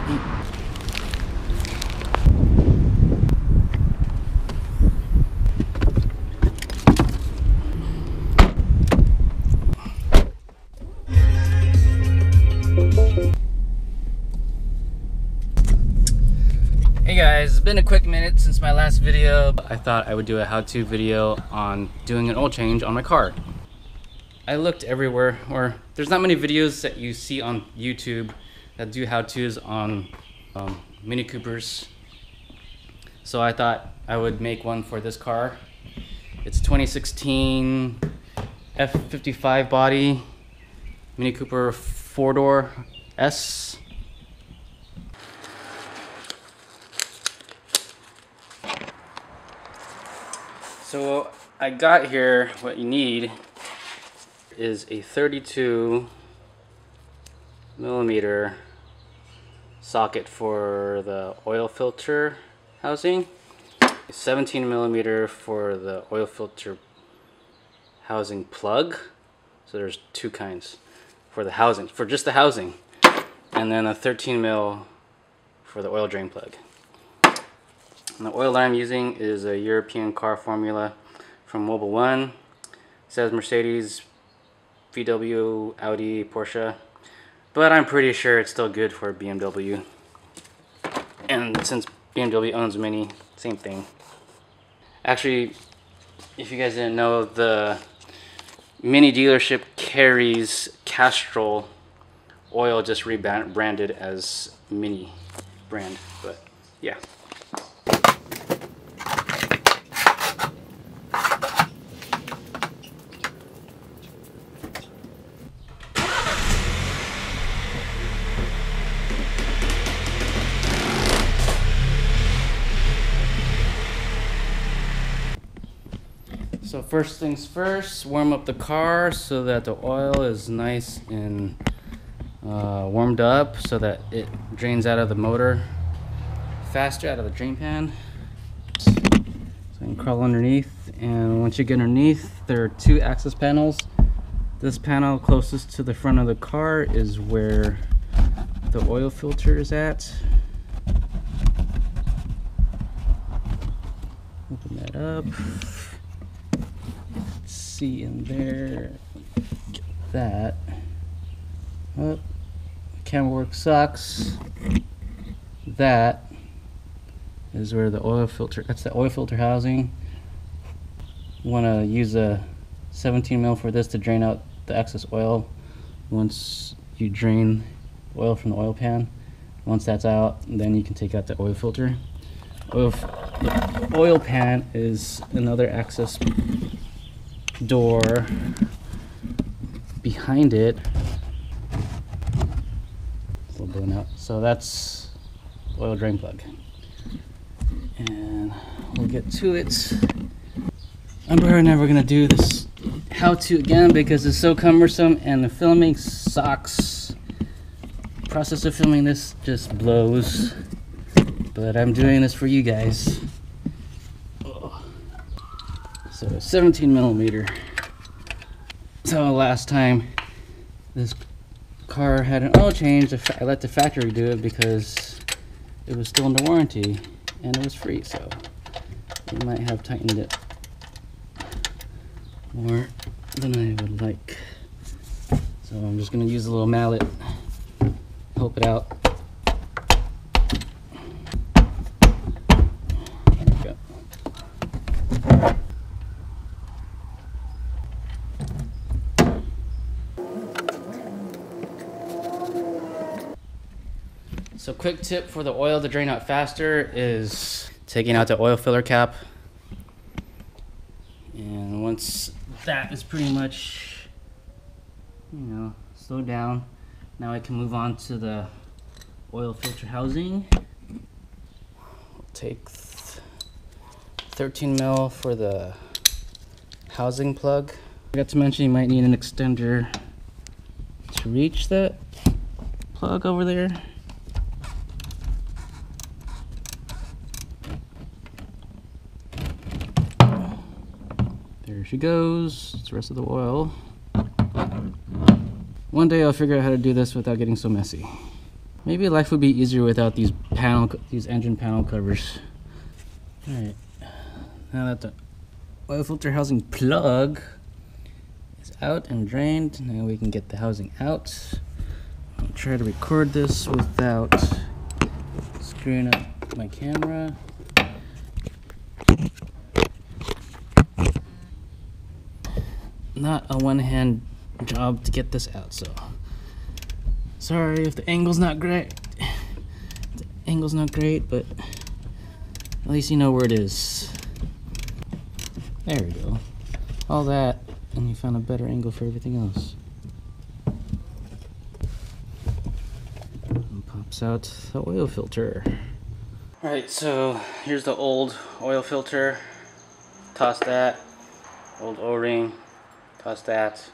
Hey guys, it's been a quick minute since my last video. I thought I would do a how-to video on doing an oil change on my car. I looked everywhere, or there's not many videos that you see on YouTube that do how-tos on Mini Coopers. So I thought I would make one for this car. It's 2016 F55 body, Mini Cooper 4-door S. So I got here, what you need is a 32 millimeter socket for the oil filter housing, a 17 millimeter for the oil filter housing plug. So there's two kinds for the housing, for just the housing, and then a 13 mil for the oil drain plug. And the oil that I'm using is a European car formula from Mobil 1. It says Mercedes, VW, Audi, Porsche, but I'm pretty sure it's still good for BMW. And since BMW owns Mini, same thing. Actually, if you guys didn't know, the Mini dealership carries Castrol oil, just rebranded as Mini brand, but yeah. So first things first, warm up the car so that the oil is nice and warmed up so that it drains out of the motor faster, out of the drain pan. So you can crawl underneath, and once you get underneath, there are two access panels. This panel closest to the front of the car is where the oil filter is at. Open that up. See in there, get that. Oh, camera work sucks. That is where the oil filter, that's the oil filter housing. You want to use a 17 mil for this to drain out the excess oil. Once you drain oil from the oil pan, once that's out, then you can take out the oil filter. The oil pan is another access door behind it. It's a little blown out. So that's oil drain plug. And we'll get to it. I'm probably never gonna do this how-to again because it's so cumbersome and the filming sucks. The process of filming this just blows. But I'm doing this for you guys. So 17 millimeter. So last time this car had an oil change, I let the factory do it because it was still under warranty and it was free, so you might have tightened it more than I would like. So I'm just gonna use a little mallet, help it out. There we go. So quick tip for the oil to drain out faster is taking out the oil filler cap. And once that is pretty much, slowed down, now I can move on to the oil filter housing. We'll take 13 mil for the housing plug. I forgot to mention you might need an extender to reach that plug over there. There she goes. It's the rest of the oil. One day I'll figure out how to do this without getting so messy. Maybe life would be easier without these engine panel covers. Alright, now that the oil filter housing plug is out and drained, now we can get the housing out. I'll try to record this without screwing up my camera. Not a one-hand job to get this out, so sorry if the angle's not great. The angle's not great, but at least you know where it is. There we go. All that, and you found a better angle for everything else. And pops out the oil filter. Alright, so here's the old oil filter. Toss that. Old O-ring. Toss that.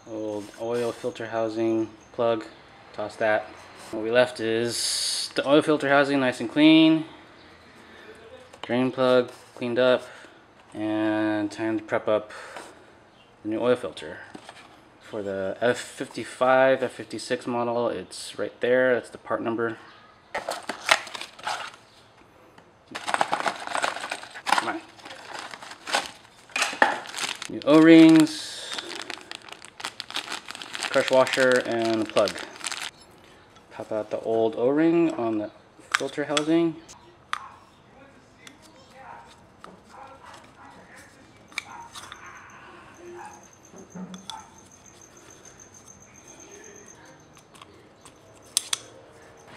Old oil filter housing plug. Toss that. What we left is the oil filter housing, nice and clean. Drain plug cleaned up. And time to prep up the new oil filter. For the F55, F56 model, it's right there. That's the part number. Come on. New O-rings, crush washer, and a plug. Pop out the old O-ring on the filter housing.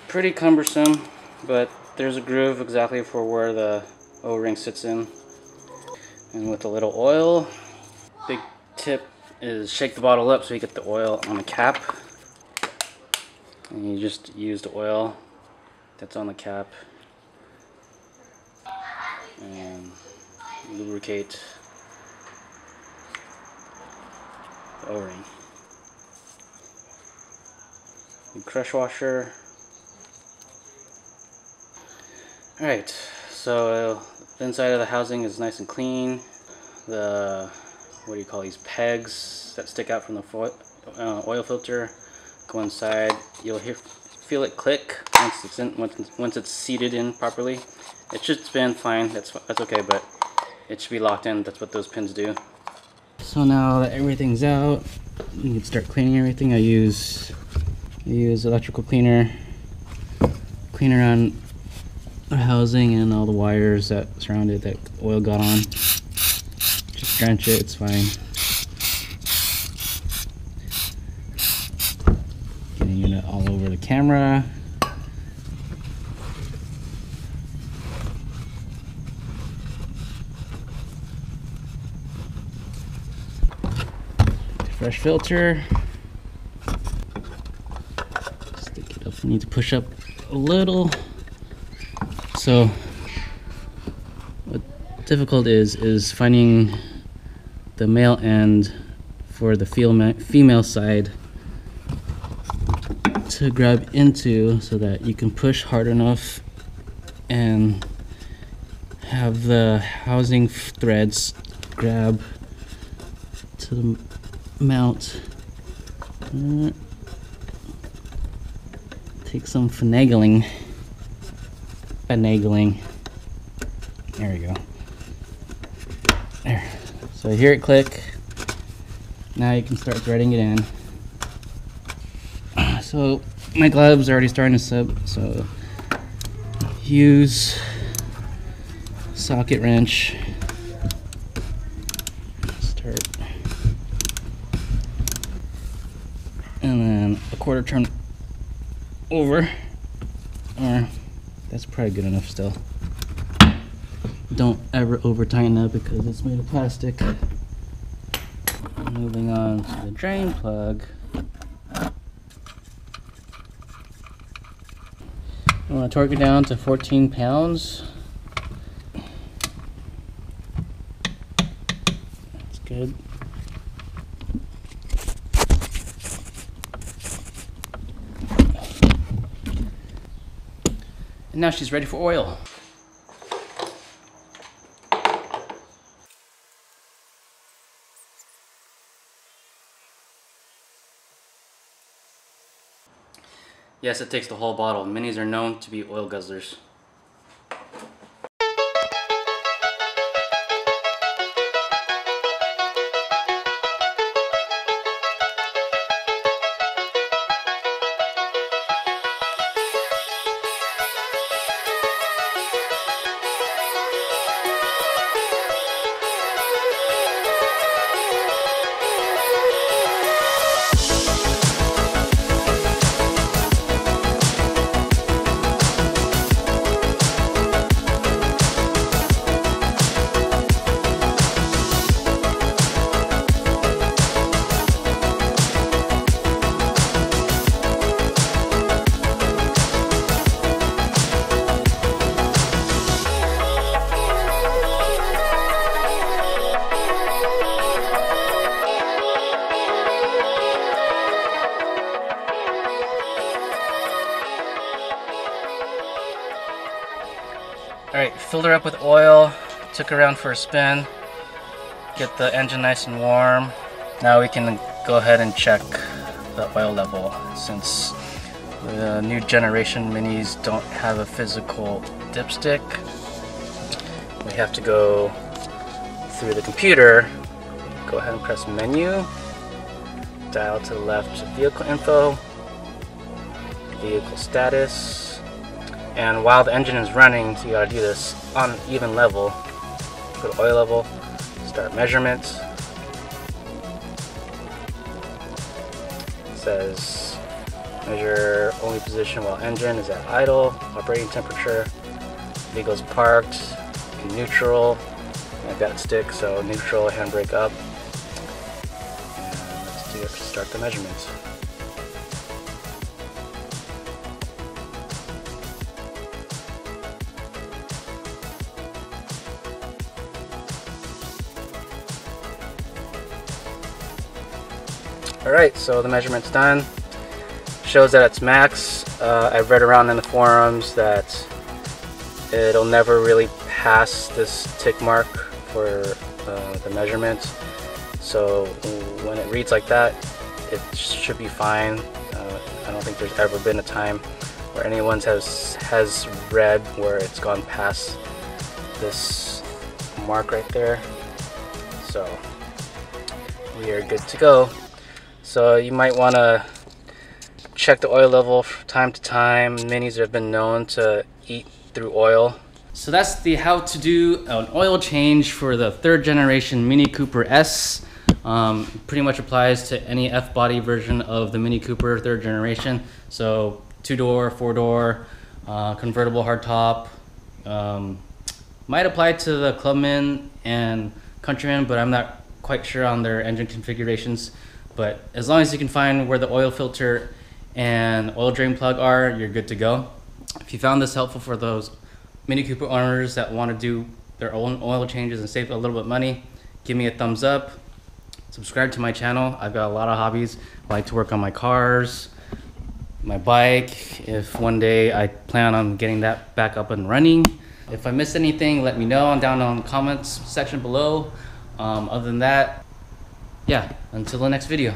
Pretty cumbersome, but there's a groove exactly for where the O-ring sits in. And with a little oil, big tip is shake the bottle up so you get the oil on the cap. And you just use the oil that's on the cap and lubricate the O-ring. Crush washer. Alright, so the inside of the housing is nice and clean. The, what do you call these, pegs that stick out from the oil filter go inside. You'll feel it click once it's seated in properly. It should spin fine, that's okay, but it should be locked in. That's what those pins do. So now that everything's out, you can start cleaning everything. I use electrical cleaner, clean around the housing and all the wires that surround it that oil got on. Just drench it, it's fine. Getting it all over the camera. Fresh filter. Stick it up. I need to push up a little. So what difficult is finding the male end for the female side to grab into so that you can push hard enough and have the housing threads grab to the mount. Take some finagling. There we go. There. So hear it click. Now you can start threading it in. So my gloves are already starting to sub, so use socket wrench. Start. And then a quarter turn over. Or that's probably good enough still. Don't ever over tighten that because it's made of plastic. Moving on to the drain plug. I want to torque it down to 14 pounds. That's good. And now she's ready for oil. Yes, it takes the whole bottle. Minis are known to be oil guzzlers. Alright, filled her up with oil, took her around for a spin, get the engine nice and warm. Now we can go ahead and check the oil level, since the new generation Minis don't have a physical dipstick. We have to go through the computer. Go ahead and press menu, dial to the left vehicle info, vehicle status. And while the engine is running, so you gotta do this on even level. Go to oil level, start measurements. It says measure only position while engine is at idle, operating temperature, vehicle's parked, in neutral. I've got stick, so neutral, handbrake up. And let's do it to start the measurements. Alright, so the measurement's done. Shows that it's max. I've read around in the forums that it'll never really pass this tick mark for the measurement. So when it reads like that, it should be fine. I don't think there's ever been a time where anyone has read where it's gone past this mark right there. So we are good to go. So you might want to check the oil level from time to time. Minis have been known to eat through oil. So that's the how to do an oil change for the 3rd generation Mini Cooper S. Pretty much applies to any F-body version of the Mini Cooper 3rd generation. So 2-door, 4-door, convertible hardtop. Might apply to the Clubman and Countryman, but I'm not quite sure on their engine configurations. But as long as you can find where the oil filter and oil drain plug are, you're good to go. If you found this helpful for those Mini Cooper owners that want to do their own oil changes and save a little bit of money, give me a thumbs up. Subscribe to my channel. I've got a lot of hobbies. I like to work on my cars, my bike. If one day I plan on getting that back up and running. If I missed anything, let me know down on the comments section below. Other than that, yeah, until the next video.